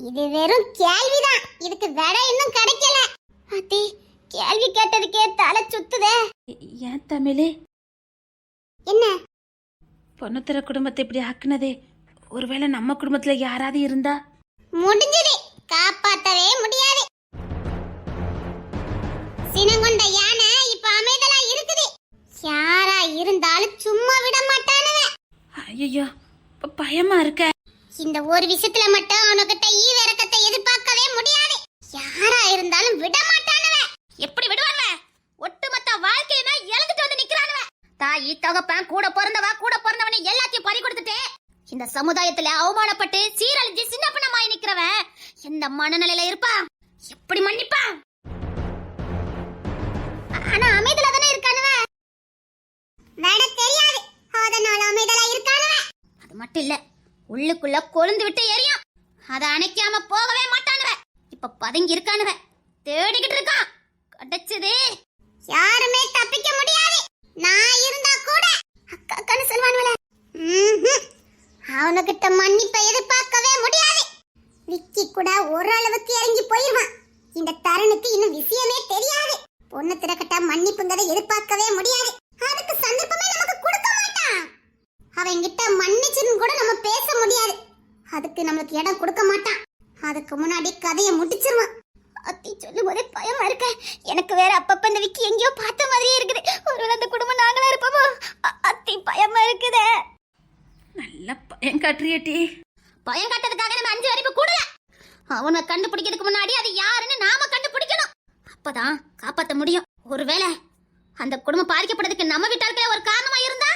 இது வெறும் கேள்விதான், இதுக்கு விடை இன்னும் கிடைக்கல. அத்தி, கேள்வி கேட்டதுக்கே தலை சுத்துதே. ஏன் தமிழே? என்ன? பொண்ணுத்தர குடும்பத்தை இப்படி ஆக்குனதே ஒருவேளை நம்ம குடும்பத்துல யாராவது இருந்தா? முடிஞ்சது, காப்பாத்தவே முடியாது. சினங்கொண்ட யானை இப்ப அமைதலா இருக்குது. யாரா இருந்தாலும் சும்மா விட மாட்டானுவ. ஐயோ, பயமா இருக்க. இந்த ஒரு விஷயத்துல மட்டும் அவனுக்கிட்ட ஈவிரக்கத்தை எதிர்பார்க்கவே முடியாது. யாரா இருந்தாலும் விட மாட்டானுவ. எப்படி விடுவாங்க? ஒட்டுமொத்த வாழ்க்கையை இழந்துட்டு வந்து நிக்கிறானுவ. தாயி தகப்பன் கூட பிறந்தவனை எல்லாத்தையும் பறி கொடுத்துட்டு இந்த சமுதாயத்துல அவமானப்பட்டு சீரழிஞ்சு சின்ன பண்ணமாய் நிக்கிறவன் எந்த மனநிலையில இருப்பா? எப்படி மன்னிப்பா? ஆனா அமைதலா தானே இருக்கானுவ. விட தெரியாது, அதனால அமைதலா இருக்கானுவ. அது மட்டும் இல்ல, உள்ளுக்குள்ள கொழுந்து விட்டு எரியும். அதை அணைக்காம போகவே மாட்டானுவ. இப்ப பதுங்கி இருக்கானுவ, தேடிக்கிட்டு இருக்கான். கிடைச்சது. யாருமே தப்பிக்க முடியாது. நான் இருந்தா கூட அக்கான்னு சொல்வானுவல. அவனுக்கிட்ட மன்னிப்பை எதிர்பார்க்கவே முடியாது. விக்கி கூட ஓரளவுக்கு இறங்கி போயிருவான். இந்த தருணுக்கு இன்னும் விஷயமே தெரியாது. பொண்ணு திறக்கட்ட மன்னிப்புங்கதை எதிர்பார்க்கவே முடியாது. அதுக்கு சந்தர்ப்பமே நமக்கு கொடுக்க மாட்டான். அவங்கிட்ட மன்னிச்சுன்னு கூட நம்ம பேச முடியாது. அதுக்கு நம்மளுக்கு இடம் கொடுக்க மாட்டான். அதுக்கு முன்னாடி கதையை முடிச்சிருவான். அத்தி சொல்லும் போதே பயமா இருக்க. எனக்கு வேற அப்பப்ப இந்த விக்கி எங்கேயோ பார்த்த மாதிரியே இருக்குது. ஒருவேளை அந்த குடும்பம் நாங்களா இருப்போமோ? அத்தி பயமா இருக்குதே. நல்ல பயம் காட்டுறியட்டி. பயம் காட்டுறதுக்காக நம்ம 5 வரைக்கும் கூடல. அவனை கண்டுபிடிக்கிறதுக்கு முன்னாடி அது யாருன்னு நாம கண்டுபிடிக்கணும். அப்பதான் காப்பாத்த முடியும். ஒருவேளை அந்த குடும்பம் பாதிக்கப்படுறதுக்கு நம்ம வீட்டாளுக்கே ஒரு காரணமா இருந்தா?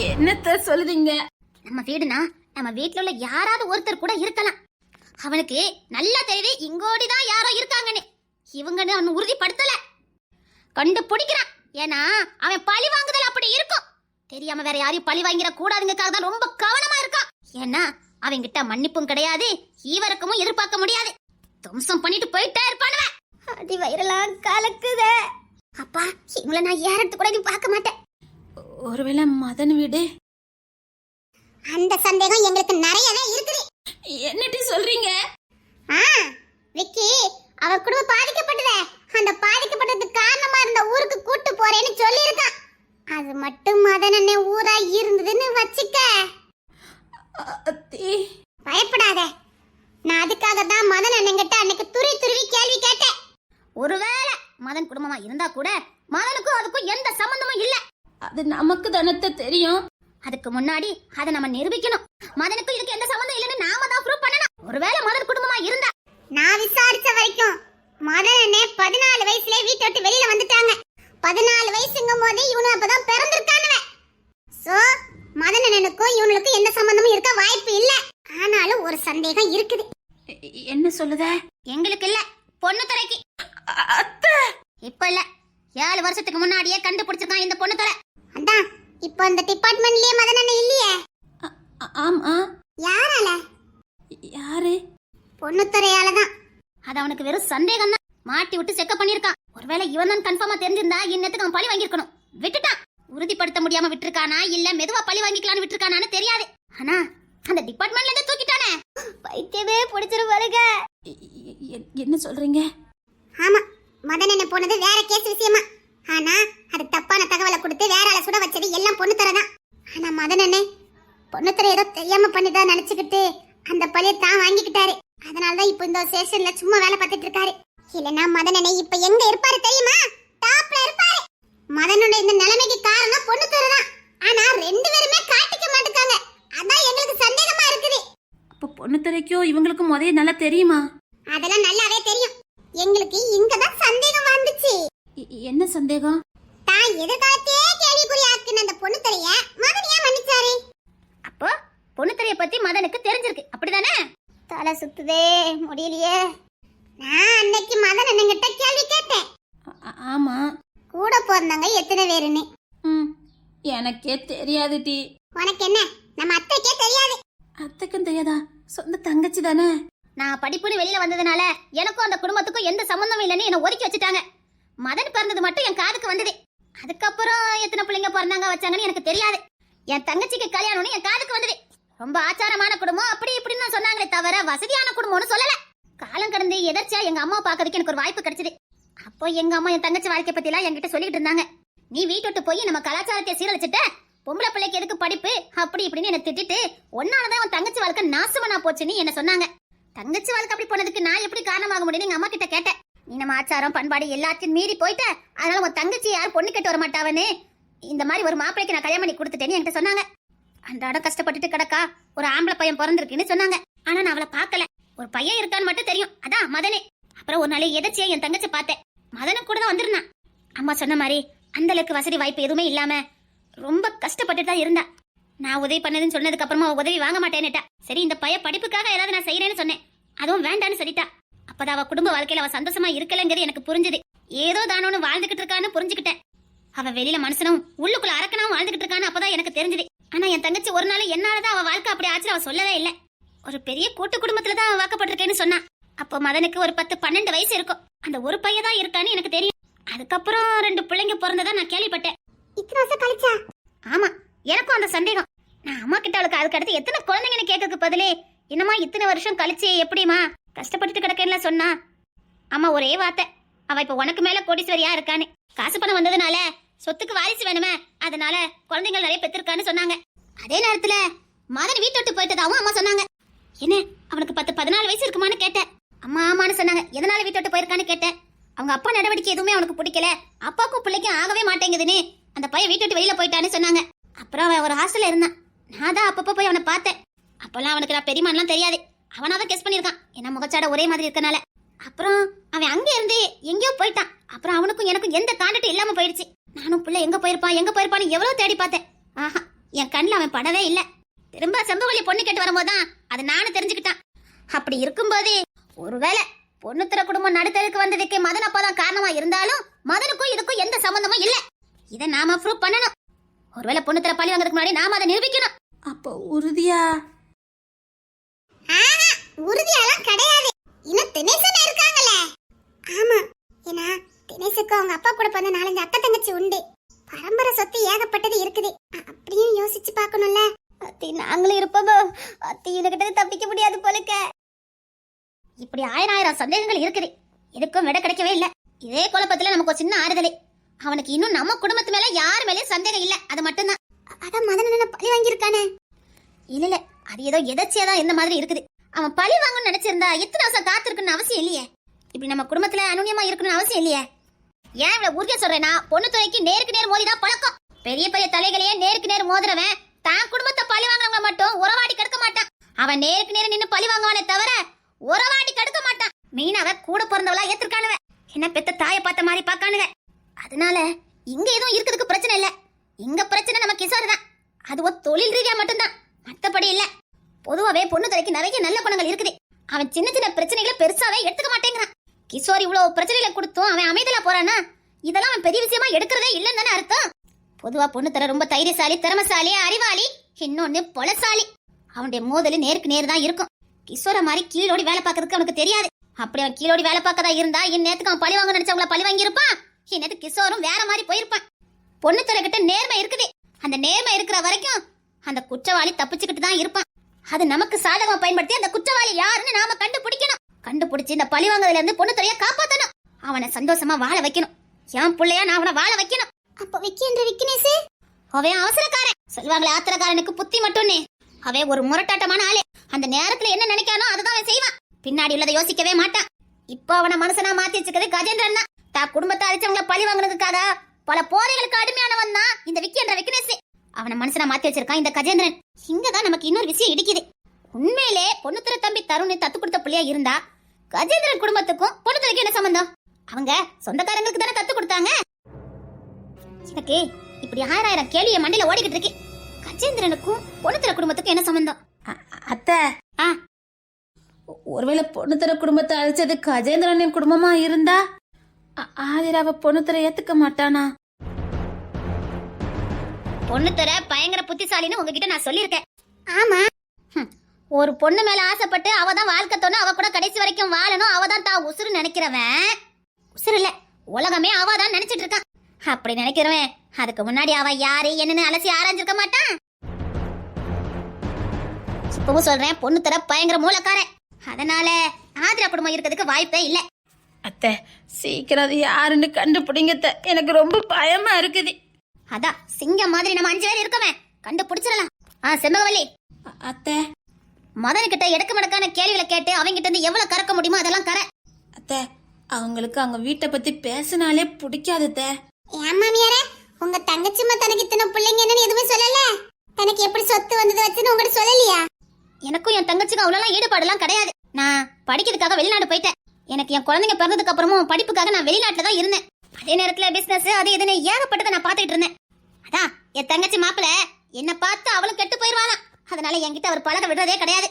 என்னத்த சொல்லுதீங்க? நம்ம வீடுனா நம்ம வீட்டுல உள்ள யாராவது ஒருத்தர் கூட இருக்கலாம். அவனுக்கு நல்லா தெரியுது இங்கோடிதான் யாரோ இருக்காங்கன்னு. இவங்கன்னு அவன் உறுதிப்படுத்தல, கண்டுபிடிக்கிறான். ஏன்னா அவன் பழி வாங்குதல் அப்படி இருக்கும். தெரியாம வேற யாரையும் பழி வாங்கிட கூடாதுங்கிறதுக்காக தான் ரொம்ப கவனமா இருக்கான். ஏன்னா அவங்கிட்ட மன்னிப்பும் கிடையாது, ஈவரக்கமும் எதிர்பார்க்க முடியாது. தும்சம் பண்ணிட்டு போயிட்டே இருப்பானுவ. அடி வயிறெல்லாம் கலக்குதே. அப்பா, இவங்கள நான் யாரத்து கூட பார்க்க மாட்டேன். ஒருவேளை மதன் வீடு? அந்த சந்தேகம் எங்களுக்கு நிறையவே இருக்குது. என்னட்டி சொல்றீங்க? விக்கி அவ குடும்பம் பாதிக்கப்பட்டதே. அந்த பாதிக்கப்பட்டதுக்கு காரணமா இருந்த ஊருக்கு கூட்டு போறேன்னு சொல்லி இருக்கான். அது மட்டும் மதன் அண்ணன் ஊரா இருந்ததுன்னு வச்சுக்க. அத்தி, பயப்படாத. நான் அதுக்காக தான் மதன் அண்ணன்கிட்ட அன்னைக்கு துருவி கேள்வி கேட்டேன். ஒருவேளை மதன் குடும்பமா இருந்தா கூட மதனுக்கும் அதுக்கும் எந்த சம்பந்தமும் இல்ல. அது நமக்கு தானத்த தெரியும். அதுக்கு முன்னாடி அதை நம்ம நிரூபிக்கணும். மதனுக்கு இதுக்கு எந்த சம்பந்தம் இல்லைன்னு நாம தான் ப்ரூவ் பண்ணணும். ஒருவேளை மதன் குடும்பமா இருந்தா. நான் விசாரிச்ச வரைக்கும் மதன் அண்ணன் 14 வயசுல வீட்டை விட்டு வெளியில வந்துட்டாங்க. 14 வயசுங்கும் போது இவனு அப்பதான் பிறந்திருக்கானுவ. சோ மதன் அண்ணனுக்கும் இவனுக்கும் எந்த சம்பந்தமும் இருக்க வாய்ப்பு இல்ல. ஆனாலும் ஒரு சந்தேகம் இருக்குது. என்ன சொல்லுத? எங்களுக்கு இல்ல, பொண்ணு துறைக்கு. அத்தை, இப்ப இல்ல, 7 வருஷத்துக்கு முன்னாடியே கண்டுபிடிச்சிருக்கான் இந்த பொண்ணு துறை. அதான் இப்போ அந்த டிபார்ட்மெண்ட்லயே மதன் அண்ணன் இல்லையே. ஆமா. யாரால? யாரு? பொண்ணுத்துறையால தான். அது அவனுக்கு வெறும் சந்தேகம் தான். மாட்டி விட்டு செக் பண்ணிருக்கான். ஒருவேளை இவன் தான் கன்ஃபார்மா தெரிஞ்சிருந்தா இன்னத்துக்கு அவன் பழி வாங்கிருக்கணும். விட்டுட்டான். உறுதிப்படுத்த முடியாம விட்டுருக்கானா இல்ல மெதுவா பழி வாங்கிக்கலான்னு விட்டுருக்கானான்னு தெரியாது. ஆனா அந்த டிபார்ட்மெண்ட்ல இருந்து தூக்கிட்டானே. பைத்தியமே பிடிச்சிரும் பாருங்க. என்ன சொல்றீங்க? ஆமா, மதன் அண்ணன் போனது வேற கேஸ் விஷயமா. ஆனா அது தப்பான தகவலை கொடுத்து வேற ஆளை சுட வச்சது எல்லாம் பொண்ணுத்துறை தான். ஆனா மதன் அண்ணன் பொண்ணுத்துறை ஏதோ தெரியாம பண்ணிதான் நினைச்சுக்கிட்டு அந்த பழியை தான் வாங்கிக்கிட்டாரு. அதனாலதான் இப்ப இந்த ஸ்டேஷன்ல சும்மா வேலை பார்த்துட்டு இருக்காரு. இல்லனா மதன் அண்ணன் இப்ப எங்க இருப்பாரு தெரியுமா? டாப்ல இருப்பாரு. மதனோட இந்த நிலைமைக்கு காரணம் பொண்ணுத்துறை தான். ஆனா 2 பேருமே காட்டிக்க மாட்டாங்க. அதான் எங்களுக்கு சந்தேகமா இருக்குது. அப்ப பொண்ணுத்துறைக்கும் இவங்களுக்கும் முதல்ல நல்லா தெரியுமா? அதெல்லாம் நல்லாவே தெரியும். எங்களுக்கு இங்கதான் சந்தேகம் வந்துச்சு. என்ன சந்தேகம்? தான் எதிர்காலத்தையே கேள்விக்குறியாக்குன அந்த பொண்ணுத்துறைய மதன் ஏன் மன்னிச்சாரு? அப்போ பொண்ணு துறைய பத்தி மதனுக்கு தெரிஞ்சிருக்கு, அப்படிதானே? தலை சுத்துதே, முடியலையே. நான் அன்னைக்கு மதன் அண்ணன்கிட்ட கேள்வி கேட்டேன். ஆமா. கூட பிறந்தவங்க எத்தனை பேருன்னு. எனக்கே தெரியாது டி. உனக்கு என்ன, நம்ம அத்தைக்கே தெரியாது. அத்தைக்கும் தெரியாதா? சொந்த தங்கச்சி தானே. நான் படிப்புன்னு வெளியில வந்ததுனால எனக்கும் அந்த குடும்பத்துக்கும் எந்த சம்பந்தமும் இல்லைன்னு என்ன ஒதுக்கி வச்சுட்டாங்க. மதன் பிறந்தது மட்டும் என் காதுக்கு வந்தது. அதுக்கப்புறம் எத்தனை பிள்ளைங்க பிறந்தாங்க வச்சாங்கன்னு எனக்கு தெரியாது. என் தங்கச்சிக்கு கல்யாணம்னு என் காதுக்கு வந்தது. ரொம்ப ஆச்சாரமான குடும்பம் அப்படி இப்படின்னு தான் சொன்னாங்களே தவிர வசதியான குடும்பம்னு சொல்லல. காலம் கடந்து எதர்ச்சியா எங்க அம்மாவை பார்க்கறதுக்கு எனக்கு ஒரு வாய்ப்பு கிடைச்சது. அப்போ எங்க அம்மா என் தங்கச்சி வாழ்க்கை பத்தி எல்லாம் என்கிட்ட சொல்லிட்டு இருந்தாங்க. நீ வீட்டு விட்டு போய் நம்ம கலாச்சாரத்தை சீரழிச்சிட்ட, பொம்பளை பிள்ளைக்கு எதுக்கு படிப்பு அப்படி இப்படின்னு என்ன திட்டிட்டு ஒன்னாலதான் உன் தங்கச்சி வாழ்க்கை நாசமனா போச்சுன்னு என்ன சொன்னாங்க. தங்கச்சி வாழ்க்கை அப்படி போனதுக்கு நான் எப்படி காரணமாக முடியும்னு எங்க அம்மா கிட்ட கேட்டேன். நீ நம்ம ஆச்சாரம் பண்பாடு எல்லாத்தையும் மீறி போயிட்ட, அதனால உன் தங்கச்சி யார் பொண்ணு கட்டு வர மாட்டாவன்னு இந்த மாதிரி ஒரு மாப்பிளைக்கு நான் கல்யாணம் பண்ணி கொடுத்துட்டேன்னு என்கிட்ட சொன்னாங்க. அன்றாட கஷ்டப்பட்டுட்டு கிடக்கா ஒரு ஆம்பளை பையன் பிறந்திருக்குன்னு சொன்னாங்க. ஆனா நான் அவளை பார்க்கல, ஒரு பையன் இருக்கான்னு மட்டும் தெரியும், அதான் மதனே. அப்புறம் ஒரு நாளை எதாச்சியா என் தங்கச்சி பார்த்தேன், மதனும் கூட தான் வந்திருந்தான். அம்மா சொன்ன மாதிரி அந்த அளவுக்கு வசதி வாய்ப்பு எதுவுமே இல்லாம ரொம்ப கஷ்டப்பட்டு தான் இருந்தா. நான் உதவி பண்ணதுன்னு சொன்னதுக்கு அப்புறமா உதவி வாங்க மாட்டேன்னுட்டா. சரி இந்த பைய படிப்புக்காக ஏதாவது நான் செய்யறேன்னு சொன்னேன், அதுவும் வேண்டான்னு சொல்லிட்டா. அப்பதான் அவ குடும்ப வாழ்க்கையில அவ சந்தோஷமா இருக்கலங்கிறது எனக்கு புரிஞ்சுது. ஏதோ தானோன்னு வாழ்ந்துகிட்டு இருக்கான்னு புரிஞ்சுக்கிட்டேன். அவ வெளியில மனுஷனும் உள்ளுக்குள்ள அரக்கனாவும் வாழ்ந்துகிட்டு இருக்கான்னு அப்பதான் எனக்கு தெரிஞ்சது. ஆனா என் தங்கச்சி ஒரு நாள் என்னாலதான் அவ வாழ்க்கை அப்படி ஆச்சு அவ சொல்லவே இல்லை. ஒரு பெரிய கூட்டு குடும்பத்துலதான் அவ வாக்கப்பட்டிருக்கேன்னு சொன்னா. அப்போ மதனுக்கு ஒரு 10-12 வயசு இருக்கும். அந்த ஒரு பையன் தான் இருக்கான்னு எனக்கு தெரியும். அதுக்கப்புறம் 2 பிள்ளைங்க பிறந்ததா நான் கேள்விப்பட்டேன். இத்தனை வருஷம் கழிச்சா? ஆமா, எனக்கும் அந்த சந்தேகம். நான் அம்மா கிட்ட அவளுக்கு அதுக்கு அடுத்து எத்தனை குழந்தைங்கன்னு கேட்கறதுக்கு பதிலே என்னமா இத்தனை வருஷம் கழிச்சு எப்படிமா கஷ்டப்பட்டுட்டு கிடக்கேன்னு சொன்னா. அம்மா ஒரே வார்த்தை, அவ இப்ப உனக்கு மேல கோடீஸ்வரியா இருக்கான்னு. காசு பணம் வந்ததுனால சொத்துக்கு வாரிசு வேணுமே, அதனால குழந்தைகள் நிறைய பெற்றிருக்கான்னு சொன்னாங்க. அதே நேரத்துல மதன் வீட்டு விட்டு போயிட்டதாவும் அம்மா சொன்னாங்க. என்ன அவனுக்கு 10-14 வயசு இருக்குமான்னு கேட்டேன். அம்மா ஆமான்னு சொன்னாங்க. எதனால வீட்டு விட்டு போயிருக்கான்னு கேட்டேன். அவங்க அப்பா நடவடிக்கை எதுவுமே அவனுக்கு பிடிக்கல, அப்பாவுக்கும் பிள்ளைக்கும் ஆகவே மாட்டேங்குதுன்னு அந்த பையன் வீட்டு விட்டு வெளியில போயிட்டான்னு சொன்னாங்க. அப்புறம் அவன் ஒரு ஹாஸ்டல்ல இருந்தான். நான் தான் அப்பப்போ போய் அவனை பார்த்தேன். அப்பெல்லாம் அவனுக்கு நான் பெரியமான்லாம் தெரியாது, அவனாதான் கெஸ் பண்ணிருக்கான், என்ன முகச்சாட ஒரே மாதிரி இருக்கனால. அப்புறம் அவன் அங்க இருந்து எங்கேயோ போயிட்டான். அப்புறம் அவனுக்கும் எனக்கும் எந்த கான்டாக்டும் இல்லாம போயிடுச்சு. நானும் பிள்ளை எங்க போயிருப்பான்னு எவ்வளவு தேடி பார்த்தேன். ஆஹா, என் கண்ணில் அவன் படவே இல்லை. திரும்ப செம்பவழி பொண்ணு கேட்டு வரும்போதுதான் அதை நானும் தெரிஞ்சுக்கிட்டான். அப்படி இருக்கும்போது ஒருவேளை பொண்ணுத்திர குடும்பம் நடுத்தருக்கு வந்ததுக்கு மதன் அப்பாதான் காரணமா இருந்தாலும் மதனுக்கும் இதுக்கும் எந்த சம்பந்தமும் இல்ல. இதை நாம ப்ரூவ் பண்ணணும். ஒருவேளை பொண்ணுத்திர பழி வாங்குறதுக்கு முன்னாடி நாம அதை நிரூபிக்கணும். அப்போ உறுதியா? உறுதியாலாம் கிடையாது. இன்னும் தினேசன் இருக்காங்களே. ஆமா, ஏன்னா தினேசுக்கு அவங்க அப்பா கூட பிறந்த 4-5 அக்கா தங்கச்சி உண்டு. பரம்பரை சொத்து ஏகப்பட்டது இருக்குது. அப்படியும் யோசிச்சு பார்க்கணும்ல. அத்தி நாங்களும் இருப்போமோ? அத்தி இதுகிட்ட தப்பிக்க முடியாது போலுக்க. இப்படி 1000 சந்தேகங்கள் இருக்குது, எதுக்கும் விட கிடைக்கவே இல்ல. இதே குழப்பத்துல நமக்கு ஒரு சின்ன ஆறுதலே, அவனுக்கு இன்னும் நம்ம குடும்பத்து மேல யாரு மேலயும் சந்தேகம் இல்ல, அது மட்டும்தான். அதான் மதன் பழி வாங்கியிருக்கானே. இல்ல அது ஏதோ எதர்ச்சியாதான் இந்த மாதிரி இருக்குது. அவன் பழி வாங்கணும்னு நினைச்சிருந்தா இத்தனை வருஷம் காத்திருக்குன்னு அவசியம் இல்லையே. இப்படி நம்ம குடும்பத்துல அனுநியமா இருக்கணும்னு அவசியம் இல்லையே. ஏன் இவ்வளவு உறுதியா சொல்றேன்னா, பொண்ணு துறைக்கு நேருக்கு நேர் மோதிதான் பழக்கம். பெரிய பெரிய தலைகளையே நேருக்கு நேர் மோதுறவன் தான் குடும்பத்தை பழி வாங்குறவங்க மட்டும் உறவாடி கெடுக்க மாட்டான். அவன் நேருக்கு நேரம் நின்னு பழி வாங்குவானே தவிர உறவாடி கெடுக்க மாட்டான். மீனாவ கூட பிறந்தவளா ஏத்திருக்கானுவ, என்ன பெத்த தாய பார்த்த மாதிரி பாக்கானுங்க. அதனால இங்க எதுவும் இருக்கிறதுக்கு பிரச்சனை இல்ல. இங்க பிரச்சனை நம்ம கிஷோர் தான். அதுவும் தொழில் ரீதியா மட்டும்தான், மத்தபடி இல்ல. பொதுவாவே பொண்ணு துறைக்கு நிறைய நல்ல குணங்கள் இருக்குது. அவன் சின்ன சின்ன பிரச்சனைகளை பெருசாவே எடுத்துக்க மாட்டேங்கிறான். கிஷோர் இவ்வளவு பிரச்சனைகளை கொடுத்தும் அவன் அமைதலா போறானா, இதெல்லாம் அவன் பெரிய விஷயமா எடுக்கிறதே இல்லன்னு தானே அர்த்தம். பொதுவா பொண்ணு தர ரொம்ப தைரியசாலி, திறமசாலி, அறிவாளி, இன்னொன்னு பொலசாலி. அவனுடைய மோதலு நேருக்கு நேர் தான் இருக்கும். கிஷோர மாதிரி கீழோடி வேலை பார்க்கறதுக்கு அவனுக்கு தெரியாது. அப்படி அவன் கீழோடி வேலை பார்க்கதா இருந்தா இந்நேரத்துக்கு அவன் பழி வாங்க நினைச்சவங்கள பழி வாங்கி இருப்பான். இந்நேரத்துக்கு கிஷோரும் வேற மாதிரி போயிருப்பான். பொண்ணு தர கிட்ட நேர்மை இருக்குது. அந்த நேர்மை இருக்கிற வரைக்கும் அந்த குற்றவாளி தப்பிச்சுக்கிட்டு தான் இருப்பான். அது நமக்கு சாதகமா பயன்படுத்தி அந்த குற்றவாளி யாருன்னு நாம கண்டுபிடிக்கணும். கண்டுபிடிச்சு இந்த பழி வாங்குறதுல இருந்து பொண்ணு துறைய காப்பாத்தணும். அவனை சந்தோஷமா வாழ வைக்கணும். என் பிள்ளையா நான் அவனை வாழ வைக்கணும். அப்ப விக்கி என்ற விக்னேஷ் அவன் அவசரக்காரன். சொல்லுவாங்களே ஆத்திரக்காரனுக்கு புத்தி மட்டும்னே. அவன் ஒரு முரட்டாட்டமான ஆளு. அந்த நேரத்துல என்ன நினைக்கானோ அதுதான் அவன் செய்வான். பின்னாடி உள்ளதை யோசிக்கவே மாட்டான். இப்போ அவனை மனசனா மாத்தி வச்சுக்கிறது கஜேந்திரன் தான். தான் குடும்பத்தை அழிச்சவங்களை பழி வாங்குறதுக்காக பல போதைகளுக்கு அடிமையானவன் தான் இந்த விக்கி என்ற விக்னேஷ். அவனை மனசனா மாத்தி வச்சிருக்கான் இந்த கஜேந்திரன். இங்கதான் நமக்கு இன்னொரு விஷயம் இடிக்குது. உண்மையிலே பொண்ணுத்துறை தம்பி தருண் தத்து கொடுத்த பிள்ளையா இருந்தா கஜேந்திரன் குடும்பத்துக்கும் பொண்ணுத்துறைக்கு என்ன சம்பந்தம்? அவங்க சொந்தக்காரங்களுக்கு தானே தத்து கொடுத்தாங்க. எனக்கு இப்படி 1000 கேள்விய மண்டையில ஓடிக்கிட்டு இருக்கு. கஜேந்திரனுக்கும் பொண்ணுத்துறை குடும்பத்துக்கும் என்ன சம்பந்தம்? அத்தை, ஒருவேளை பொண்ணுத்தர குடும்பத்தை அழிச்சது கஜேந்திரனின் குடும்பமா இருந்தா ஆதிராவ பொண்ணுத்தர ஏத்துக்க மாட்டானா? பொண்ணுத்துறை பயங்கர புத்திசாலின்னு உங்ககிட்ட நான் சொல்லியிருக்கேன். ஆமா, ஒரு பொண்ணு மேல ஆசைப்பட்டு அவதான் வாழ்க்கை தோணு, அவ கூட கடைசி வரைக்கும் வாழணும், அவதான் தான் உசுறு நினைக்கிறவன் உசுறு இல்ல, உலகமே அவதான் நினைச்சிட்டு இருக்கான். அப்படி நினைக்கிறவன் அதுக்கு முன்னாடி அவ யாரு என்னன்னு அலசி ஆராய்ஞ்சிருக்க மாட்டான். இப்பவும் சொல்றேன், பொண்ணு தர பயங்கர மூலக்காரன். அதனால ஆதிரா குடும்பம் இருக்கிறதுக்கு வாய்ப்பே இல்ல. அத்தை சீக்கிரம் அது யாருன்னு கண்டுபிடிங்க அத்தை. எனக்கு ரொம்ப பயமா இருக்குது. அதான் சிங்கம் மாதிரி நம்ம 5 பேர் இருக்கமே, கண்டுபிடிச்சிடலாம். செம்பகவல்லி, அத்தை மதன்கிட்ட எடுக்க மடக்கான கேள்விகளை கேட்டு அவங்கிட்ட இருந்து எவ்வளவு கறக்க முடியுமோ அதெல்லாம் கரை. அத்தை அவங்களுக்கு அவங்க வீட்டை பத்தி பேசினாலே பிடிக்காது அத்தை. ஏன் மாமியாரே, உங்க தங்கச்சிமா தனக்கு இத்தனை பிள்ளைங்க என்னன்னு எதுவுமே சொல்லல? தனக்கு எப்படி சொத்து வந்தது வச்சுன்னு உங்ககிட்ட சொல்லலையா? எனக்கும் என் தங்கச்சிக்கும் அவ்வளவு ஈடுபாடுலாம் கிடையாது. நான் படிக்கிறதுக்காக வெளிநாடு போயிட்டேன். எனக்கு என் குழந்தைங்க பிறந்ததுக்கு அப்புறமும் படிப்புக்காக நான் வெளிநாட்டுல தான் இருந்தேன். அதே நேரத்துல பிசினஸ் அது இதுன்னு ஏகப்பட்டதை நான் பாத்துக்கிட்டு இருந்தேன். அதான் என் தங்கச்சி மாப்பிள்ள என்ன பார்த்து அவளும் கெட்டு போயிருவாளாம். அதனால என்கிட்ட அவர் பழக விடுறதே கிடையாது.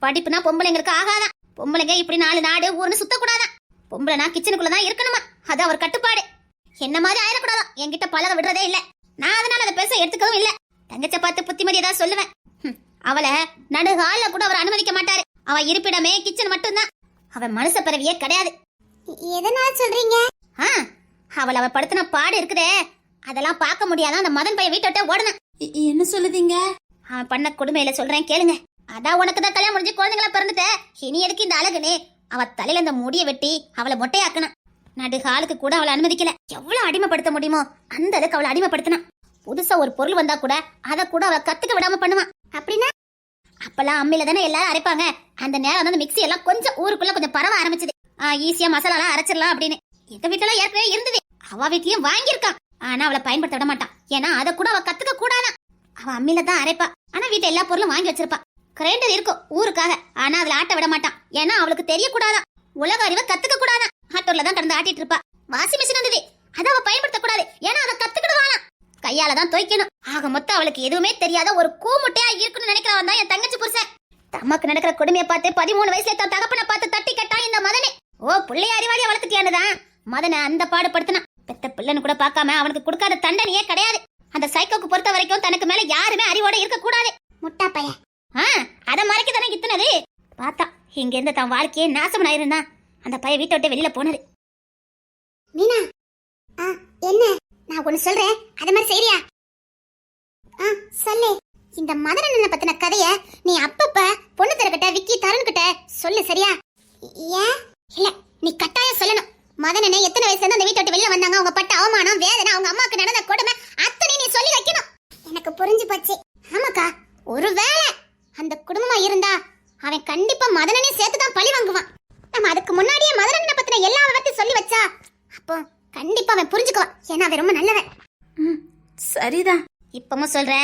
படிப்புனா பொம்பளைங்களுக்கு ஆகாதான். பொம்பளைங்க இப்படி 4 நாடு ஊர்னு சுத்தக்கூடாதான். பொம்பளைனா கிச்சனுக்குள்ளதான் இருக்கணுமா, அது அவர் கட்டுப்பாடு. என்ன மாதிரி ஆயிடக்கூடாதான். என்கிட்ட பழக விடுறதே இல்ல. நான் அதனால அதை பேச எடுத்துக்கவும் இல்ல. தங்கச்ச பார்த்து புத்திமதி ஏதாவது சொல்லுவேன். அவளை நடுகால கூட அவர் அனுமதிக்க மாட்டாரு. அவ இருப்பிடமே கிச்சன் மட்டும்தான். அவன் மனுஷ பிறவியே கிடையாது. எதனால சொல்றீங்க? அவ படுத்தின பாடு இருக்குதே, அதெல்லாம் பார்க்க முடியாதான் அந்த மதன் பையன் வீட்டை விட்டு ஓடணும். என்ன சொல்லுதீங்க? அவன் பண்ண கொடுமையில சொல்றேன் கேளுங்க. அதான் உனக்கு தான் கல்யாணம் முடிஞ்சு குழந்தைங்களா பிறந்துட்ட, இனி எதுக்கு இந்த அழகுன்னு அவ தலையில இந்த முடிய வெட்டி அவளை மொட்டையாக்கணும். நடுகாலுக்கு கூட அவளை அனுமதிக்கல. எவ்வளவு அடிமைப்படுத்த முடியுமோ அந்த அளவுக்கு அவளை அடிமைப்படுத்தினான். புதுசா ஒரு பொருள் வந்தா கூட அதை கூட அவளை கத்துக்க விடாம பண்ணுவான். அப்படின்னா அப்பெல்லாம் அம்மியில தானே எல்லாரும் அரைப்பாங்க. அந்த நேரம் வந்து மிக்ஸி எல்லாம் கொஞ்சம் ஊருக்குள்ள கொஞ்சம் பரவ ஆரம்பிச்சது. ஈஸியா மசாலாலாம் அரைச்சிடலாம் அப்படின்னு எங்க வீட்டுல ஏற்கனவே இருந்தது. அவ வீட்லயும் வாங்கியிருக்கான். ஆனா அவளை பயன்படுத்த விட மாட்டான். ஏன்னா அதை கூட அவ கத்துக்க கூடாதான். அவ அம்மியில தான் அரைப்பா. ஆனா வீட்டு எல்லா பொருளும் வாங்கி வச்சிருப்பா. கிரைண்டர் இருக்கும் ஊருக்காக, ஆனா அதுல ஆட்ட விட மாட்டான். ஏன்னா அவளுக்கு தெரியக்கூடாதான். உலக அறிவை கத்துக்க கூடாதான். ஆட்டோர்ல தான் கடந்து ஆட்டிட்டு இருப்பா. வாஷிங் மிஷின் இருந்தது, அதை அவ பயன்படுத்த கூடாது. ஏன்னா அதை கத்துக்கிடுவாளாம். கையால தான் துவைக்கணும். ஆக மொத்தம் அவளுக்கு எதுவுமே தெரியாத ஒரு கூமுட்டையா இருக்குன்னு நினைக்கிறவன் தான் என் தங்கச்சி புருஷன். தமக்கு நடக்கிற கொடுமையை பார்த்து 13 வயசுல தான் தகப்பனை பார்த்து தட்டி கேட்டான் இந்த மதனே. பிள்ளைய அறிவாளியா வளர்த்துட்டியானுதான் மதனை அந்த பாடுபடுத்தினான். பெத்த பிள்ளைன்னு கூட பார்க்காம அவனுக்கு கொடுக்காத தண்டனையே கிடையாது. அந்த சைக்கோக்கு பொறுத்த வரைக்கும் தனக்கு மேல யாருமே அறிவோட இருக்க கூடாது. முட்டா பையன். அத மறைக்க தானே இத்தனது. பார்த்தா இங்க இருந்து தான் வாழ்க்கையே நாசம் ஆயிருந்தான். அந்த பையன் வீட்டை விட்டு வெளியில போனது. மீனா, என்ன? நான் ஒண்ணு சொல்றேன், அது மாதிரி செய்றியா? சொல்லு. இந்த மதனண்ணனை பத்தின கதைய நீ அப்பப்ப பொண்ணு தரக்கிட்ட விக்கி தருண் கிட்ட சொல்லு, சரியா? ஏன்? இல்ல, நீ கட்டாயம் சொல்லணும். மதனண்ணே எத்தனை வயசுல அந்த வீட்டை விட்டு வெளில வந்தாங்க, அவங்க பட்ட அவமானம், வேதனை, அவங்க அம்மாக்கு நடந்த கொடுமை அத்தனை நீ சொல்லி வைக்கணும். எனக்கு புரிஞ்சு போச்சு. ஆமாக்கா, ஒருவேளை அந்த குடும்பமா இருந்தா அவன் கண்டிப்பா மதனனையும் சேர்த்துதான் பழி வாங்குவான். நம்ம அதுக்கு முன்னாடியே மதனண்ணனை பத்தின எல்லா விவரத்தையும் சொல்லி வச்சா அப்போ கண்டிப்பா அவன் புரிஞ்சுக்குவான். ஏன்னா அவன் ரொம்ப நல்லவன். சரிதான். இப்பவும் சொல்ற,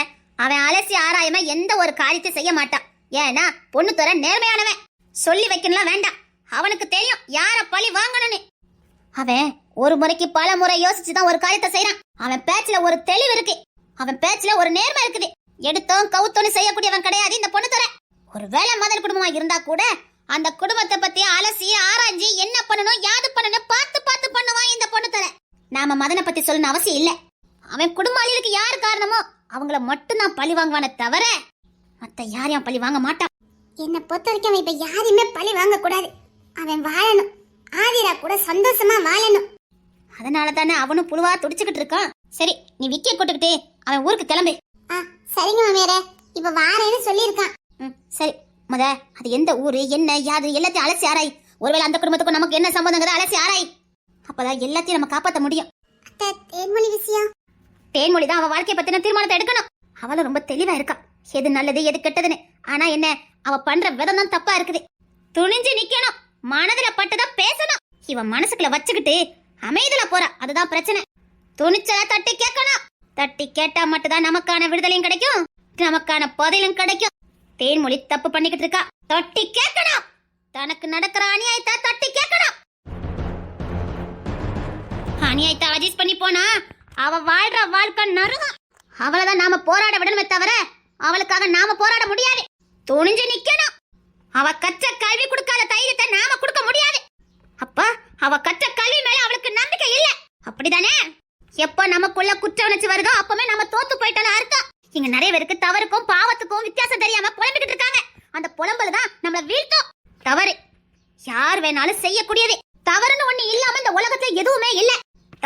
அவன் அலசி ஆராயமா எந்த ஒரு காரியத்தை செய்ய மாட்டான். ஏன்னா பொண்ணு தர நேர்மையானவன். சொல்லி வைக்கணும்லாம் வேண்டாம். அவனுக்கு தெரியும் யார பழி வாங்கணும்னு. அவன் ஒரு முறைக்கு பல முறை யோசிச்சுதான் ஒரு காரியத்தை செய்யறான். அவன் பேச்சுல ஒரு தெளிவு இருக்கு. அவன் பேச்சுல ஒரு நேர்மை இருக்குது. எடுத்தோம் கவுத்தோன்னு செய்யக்கூடியவன் கிடையாது இந்த பொண்ணு தர. ஒருவேளை மதன் குடும்பமா இருந்தா கூட அந்த குடும்பத்தை பத்தி அலசி ஆராய்ஞ்சி என்ன பண்ணணும் யாது பண்ணணும் பார்த்து பார்த்து பண்ணுவான் இந்த பொண்ணு தர. நாம மதனை பத்தி சொல்லணும் அவசியம் இல்ல. அவன் குடும்பாளிகளுக்கு யாரு காரணமோ அவங்கள மட்டும் தான் பழி வாங்குவானே தவிர மத்த யாரையும் பழி வாங்க மாட்டான். என்னை பொறுத்த வரைக்கும் அவன் இப்ப யாரையுமே பழி வாங்க கூடாது. அவன் வாழணும். ஆதிரா கூட சந்தோஷமா வாழணும். அதனால தானே அவனும் புழுவா துடிச்சுக்கிட்டு இருக்கான். சரி, நீ விக்கிய கூட்டுக்கிட்டு அவன் ஊருக்கு கிளம்பு. சரிங்க மாமியாரே, இப்ப வாரேன்னு சொல்லியிருக்கான். சரி, முத அது எந்த ஊரு என்ன யாது எல்லாத்தையும் அலசி ஆராய். ஒருவேளை அந்த குடும்பத்துக்கும் நமக்கு என்ன சம்பந்தங்கிறத அலசி ஆராய். அப்பதான் எல்லாத்தையும் நம்ம காப்பாற்ற முடியும். தேன்மொழி விஷயம், தேன்மொழி தான் அவ வாழ்க்கையை பத்தின தீர்மானத்தை எடுக்கணும். அவளும் ரொம்ப தெளிவா இருக்கா, எது நல்லது எது கெட்டதுன்னு. ஆனா என்ன, அவ பண்ற விதம் தான் தப்பா இருக்குது. துணிஞ்சு நிக்கணும், மனதுல பட்டுதான் பேசணும். இவன் மனசுக்குள்ள வச்சுக்கிட்டு அமைதியில போறா, அதுதான் பிரச்சனை. துணிச்சல தட்டி கேட்கணும். தட்டி கேட்டா மட்டும்தான் நமக்கான விடுதலையும் கிடைக்கும், நமக்கான பதிலும் கிடைக்கும். தேன்மொழி தப்பு பண்ணிக்கிட்டு இருக்கா, தட்டி கேட்கணும். தனக்கு நடக்கிற அநியாயத்தை தட்டி கேட்கணும். அநியாயத்தை அட்ஜஸ்ட் பண்ணி போனா அவ வாழ்ற வாழ்க்கை நரகம். அவளதான் நாம போராட விடணுமே தவிர அவளுக்காக நாம போராட முடியாது. துணிஞ்சு நிக்கணும். அவ கற்ற கல்வி கொடுக்காத தைரியத்தை நாம கொடுக்க முடியாது. அப்ப அவ கற்ற கல்வி மேல அவளுக்கு நம்பிக்கை இல்ல, அப்படிதானே? எப்ப நமக்குள்ள குற்ற உணர்ச்சி வருதோ அப்பவே நம்ம தோத்து போயிட்டாலும் அர்த்தம். இங்க நிறைய பேருக்கு தவறுக்கும் பாவத்துக்கும் வித்தியாசம் தெரியாம புலம்பிக்கிட்டு இருக்காங்க. அந்த புலம்பல்தான் நம்மள வீழ்த்தும். தவறு யார் வேணாலும் செய்யக்கூடியது. தவறுன்னு ஒண்ணு இல்லாம இந்த உலகத்துல எதுவுமே இல்ல.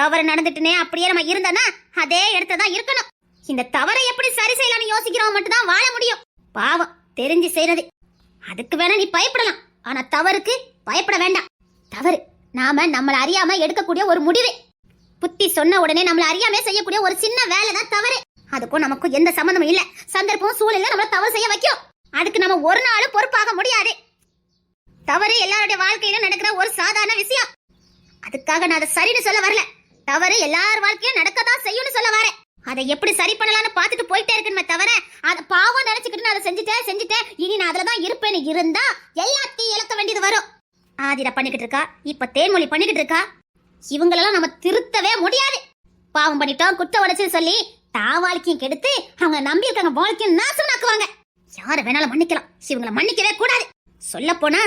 தவறு நடந்துட்டுனே அப்படியே நம்ம இருந்தனா அதே இடத்துல தான் இருக்கணும். இந்த தவறை எப்படி சரி செய்யலாம்னு யோசிக்கிறவங்க மட்டும் தான் வாழ முடியும். பாவம் தெரிஞ்சு செய்யறது. அதுக்கு வேணா நீ பயப்படலாம், ஆனா தவறுக்கு பயப்பட வேண்டாம். தவறு நாம நம்மள அறியாம எடுக்கக்கூடிய ஒரு முடிவு. புத்தி சொன்ன உடனே நம்மள அறியாம செய்யக்கூடிய ஒரு சின்ன வேலை தான் தவறு. அதுக்கும் நமக்கும் எந்த சம்பந்தமும் இல்ல. சந்தர்ப்பம் சூழ்நிலை நம்மள தவறு செய்ய வைக்கும். அதுக்கு நம்ம ஒரு நாள் பொறுப்பாக முடியாது. தவறு எல்லாருடைய வாழ்க்கையில நடக்கிற ஒரு சாதாரண விஷயம். அதுக்காக நான் அதை சரின்னு சொல்ல வரல. தவறு எல்லார் வாழ்க்கையும் நடக்கதான் செய்யும்னு சொல்ல வரேன். அதை எப்படி சரி பண்ணலாம்னு பார்த்துட்டு போயிட்டே இருக்குமே தவிர அதை பாவம் நினைச்சுக்கிட்டு நான் அதை செஞ்சுட்டேன் இனி நான் அதுலதான் இருப்பேன்னு இருந்தா எல்லாத்தையும் இழக்க வேண்டியது வரும். ஆதிரா பண்ணிக்கிட்டு இருக்கா, இப்ப தேன்மொழி பண்ணிக்கிட்டு இருக்கா. இவங்களெல்லாம் நம்ம திருத்தவே முடியாது. பாவம் பண்ணிட்டோம் குற்ற உடைச்சு சொல்லி தான் வாழ்க்கையும் கெடுத்து அவங்க நம்பி இருக்காங்க வாழ்க்கையும் நாசமாக்குவாங்க. யாரை வேணாலும் மன்னிக்கலாம், இவங்களை மன்னிக்கவே கூடாது. சொல்ல போனா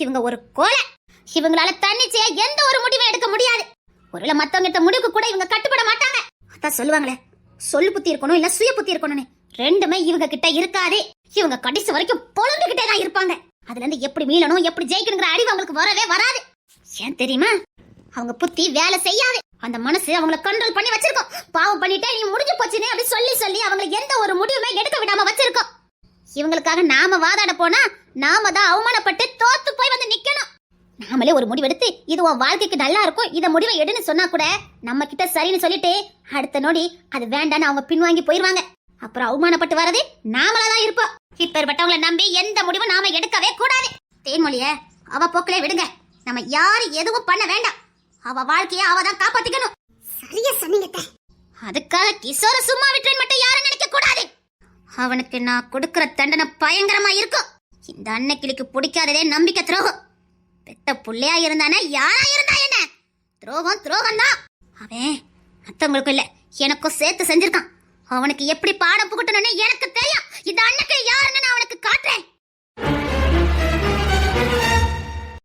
இவங்க ஒரு கோலை. இவங்களால தன்னிச்சையா எந்த ஒரு முடிவும் எடுக்க முடியாது. ஒருவேளை மத்தவங்க எடுத்த முடிவுக்கு கூட இவங்க கட்டுப்பட மாட்டாங்க. அதான் சொல்லுவாங்களே, சொல்லு புத்தி இருக்கணும் இல்ல சுய புத்தி இருக்கணும்னு. ரெண்டுமே இவங்க கிட்ட இருக்காது. இவங்க கடைசி வரைக்கும் பொழந்துகிட்டே தான் இருப்பாங்க. அதுல இருந்து எப்படி மீளணும் எப்படி ஜெயிக்கணுங்கிற அறிவு அவங்களுக்கு வரவே வராது. ஏன் தெரியுமா? அவங்க புத்தி வேலை செய்யாது. அந்த மனசு அவங்கள கண்ட்ரோல் பண்ணி வச்சிருக்கோம். பாவம் பண்ணிட்டே நீ முடிஞ்சு போச்சுன்னு அப்படி சொல்லி சொல்லி அவங்களை எந்த ஒரு முடிவுமே எடுக்க விடாம வச்சிருக்கோம். இவங்களுக்காக நாம வாதாட போனா நாம தான் அவமானப்பட்டு தோத்து போய் வந்து நிக்கணும். நாமளே ஒரு முடிவெடுத்து இது உன் வாழ்க்கைக்கு நல்லா இருக்கும், இத முடிவை எடுன்னு சொன்னா கூட நம்ம கிட்ட சரின்னு சொல்லிட்டு அடுத்த நொடி அது வேண்டான்னு அவங்க பின்வாங்கி போயிருவாங்க. அப்புறம் அவமானப்பட்டு வரது நாமளாதான் இருப்போம். இப்பேற்பட்டவங்களை நம்பி எந்த முடிவும் நாம எடுக்கவே கூடாது. தேன்மொழிய அவ போக்கிலே விடுங்க. நம்ம யாரும் எதுவும் பண்ண வேண்டாம். அவ வாழ்க்கைய அவ தான் காப்பாத்திக்கணும். சரியா சொன்னீங்க. அதுக்காக கிஷோர சும்மா விட்டுறேன் மட்டும் யாரும் நினைக்க கூடாது. அவனுக்கு நான் கொடுக்கிற தண்டனை பயங்கரமா இருக்கும். இந்த அன்னைக்கிளிக்கு பிடிக்காததே நம்பிக்கை துரோகம். பெத்த புள்ளையா இருந்தானே யாரா இருந்தா என்ன, துரோகம் தான். அவன் மத்தவங்களுக்கும் இல்ல எனக்கும் சேர்த்து செஞ்சிருக்கான். அவனுக்கு எப்படி பாடம் புகட்டணும்னு எனக்கு தெரியும். இந்த அண்ணன்